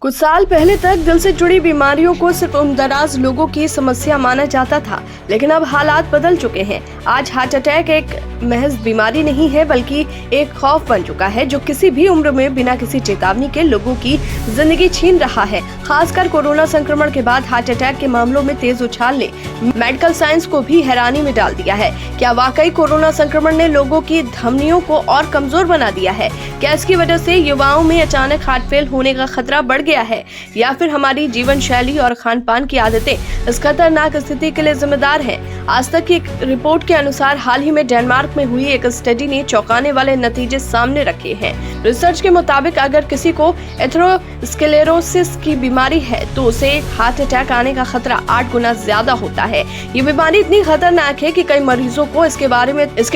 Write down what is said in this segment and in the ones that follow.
कुछ साल पहले तक दिल से जुड़ी बीमारियों को सिर्फ उम्रदराज लोगों की समस्या माना जाता था, लेकिन अब हालात बदल चुके हैं। आज हार्ट अटैक एक महज बीमारी नहीं है, बल्कि एक खौफ बन चुका है जो किसी भी उम्र में बिना किसी चेतावनी के लोगों की जिंदगी छीन रहा है। खासकर कोरोना संक्रमण के बाद हार्ट अटैक के मामलों में तेज उछाल ने मेडिकल साइंस को भी हैरानी में डाल दिया है। क्या वाकई कोरोना संक्रमण ने लोगों की धमनियों को और कमजोर बना दिया है? क्या इसकी वजह से युवाओं में अचानक हार्ट फेल होने का खतरा बढ़ गया है, या फिर हमारी जीवन शैली और खान पान की आदतें इस खतरनाक स्थिति के लिए जिम्मेदार हैं? आज तक की एक रिपोर्ट के अनुसार हाल ही में डेनमार्क में हुई एक स्टडी ने चौंकाने वाले नतीजे सामने रखे हैं। रिसर्च के मुताबिक अगर किसी को एथेरोस्क्लेरोसिस की बीमारी है तो उसे हार्ट अटैक आने का खतरा 8 गुना ज्यादा होता है। ये बीमारी इतनी खतरनाक है कि कई मरीजों को इसके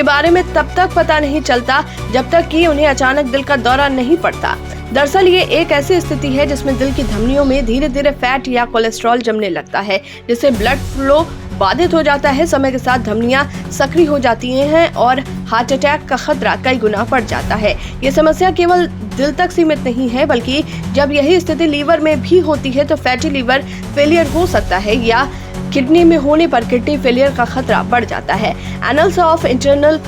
बारे में तब तक पता नहीं चलता जब तक कि उन्हें अचानक दिल का दौरा नहीं पड़ता। दरअसल ये एक ऐसी स्थिति है जिसमें दिल की धमनियों में धीरे धीरे फैट या कोलेस्ट्रॉल जमने लगता है, जिससे ब्लड फ्लो बाधित हो जाता है। समय के साथ धमनियां सक्रिय हो जाती हैं और हार्ट अटैक का खतरा कई गुना बढ़ जाता है। ये समस्या केवल दिल तक सीमित नहीं है, बल्कि जब यही स्थिति लीवर में भी होती है तो फैटी लीवर फेलियर हो सकता है, या किडनी में होने पर किडनी फेलियर का खतरा बढ़ जाता है। एनल्स ऑफ इंटरनल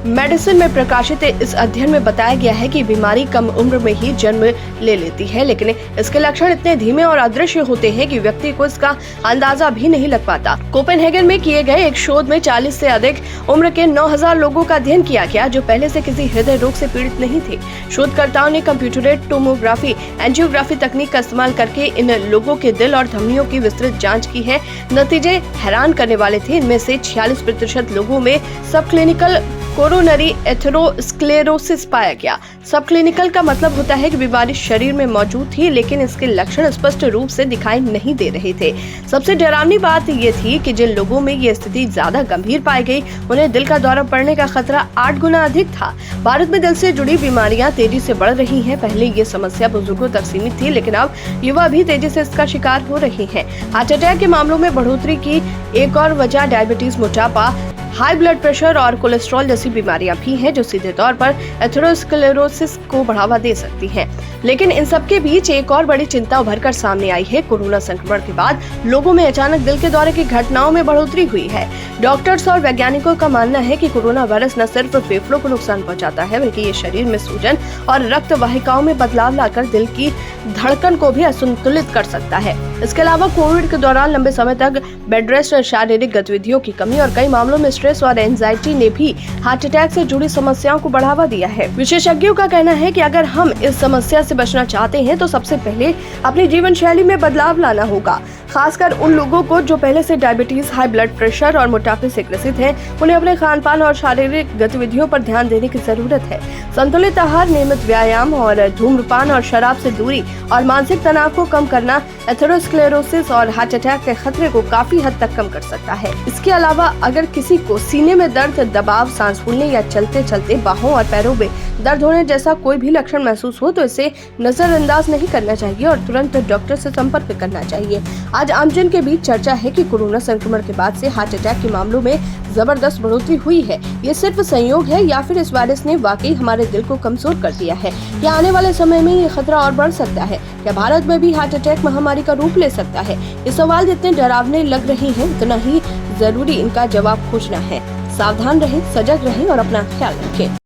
मेडिसिन में प्रकाशित इस अध्ययन में बताया गया है कि बीमारी कम उम्र में ही जन्म ले लेती है, लेकिन इसके लक्षण इतने धीमे और अदृश्य होते हैं कि व्यक्ति को इसका अंदाजा भी नहीं लग पाता। कोपेनहेगन में किए गए एक शोध में 40 से अधिक उम्र के 9000 लोगों का अध्ययन किया गया जो पहले से किसी हृदय रोग से पीड़ित नहीं थे। शोधकर्ताओं ने कंप्यूटरेड टोमोग्राफी एंजियोग्राफी तकनीक का इस्तेमाल करके इन लोगों के दिल और धमनियों की विस्तृत जाँच की है। नतीजे हैरान करने वाले थे। इनमें से 46% लोगों में सब क्लिनिकल कोरोनरी एथेरोस्क्लेरोसिस पाया गया। सब क्लिनिकल का मतलब होता है कि बीमारी शरीर में मौजूद थी, लेकिन इसके लक्षण स्पष्ट रूप से दिखाई नहीं दे रहे थे। सबसे डरावनी बात ये थी कि जिन लोगों में ये स्थिति ज्यादा गंभीर पाई गई, उन्हें दिल का दौरा पड़ने का खतरा 8 गुना अधिक था। भारत में दिल से जुड़ी बीमारियां तेजी से बढ़ रही हैं। पहले ये समस्या बुजुर्गों तक सीमित थी, लेकिन अब युवा भी तेजी से इसका शिकार हो रहे हैं। हार्ट अटैक के मामलों में बढ़ोतरी की एक और वजह डायबिटीज, मोटापा, हाई ब्लड प्रेशर और कोलेस्ट्रॉल जैसी बीमारियां भी हैं जो सीधे तौर पर एथेरोस्क्लेरोसिस को बढ़ावा दे सकती हैं। लेकिन इन सब के बीच एक और बड़ी चिंता उभर कर सामने आई है। कोरोना संक्रमण के बाद लोगों में अचानक दिल के दौरे की घटनाओं में बढ़ोतरी हुई है। डॉक्टर्स और वैज्ञानिकों का मानना है कि कोरोना वायरस न सिर्फ फेफड़ों को नुकसान पहुंचाता है, बल्कि ये शरीर में सूजन और रक्त वाहिकाओं में बदलाव लाकर दिल की धड़कन को भी असंतुलित कर सकता है। इसके अलावा कोविड के दौरान लंबे समय तक बेड रेस्ट, शारीरिक गतिविधियों की कमी और कई मामलों में स्ट्रेस और एंजाइटी ने भी हार्ट अटैक से जुड़ी समस्याओं को बढ़ावा दिया है। विशेषज्ञों का कहना है कि अगर हम इस समस्या से बचना चाहते हैं तो सबसे पहले अपनी जीवन शैली में बदलाव लाना होगा। खासकर उन लोगों को जो पहले से डायबिटीज, हाई ब्लड प्रेशर और मोटापे से ग्रसित हैं, उन्हें अपने खान पान और शारीरिक गतिविधियों पर ध्यान देने की जरूरत है। संतुलित आहार, नियमित व्यायाम और धूम्रपान और शराब से दूरी और मानसिक तनाव को कम करना एथेरोस्क्लेरोसिस और हार्ट अटैक के खतरे को काफी हद तक कम कर सकता है। इसके अलावा अगर किसी को सीने में दर्द, दबाव, सांस फूलने या चलते चलते बाहों और पैरों में दर्द होने जैसा कोई भी लक्षण महसूस हो तो इसे नजरअंदाज नहीं करना चाहिए और तुरंत डॉक्टर से संपर्क करना चाहिए। आज आमजन के बीच चर्चा है कि कोरोना संक्रमण के बाद से हार्ट अटैक के मामलों में जबरदस्त बढ़ोतरी हुई है। ये सिर्फ संयोग है या फिर इस वायरस ने वाकई हमारे दिल को कमजोर कर दिया है? या आने वाले समय में ये खतरा और बढ़ सकता है? क्या भारत में भी हार्ट अटैक महामारी का रूप ले सकता है? ये सवाल जितने डरावने लग रहे हैं, उतना ही जरूरी इनका जवाब खोजना है। सावधान रहें, सजग रहें और अपना ख्याल रखें।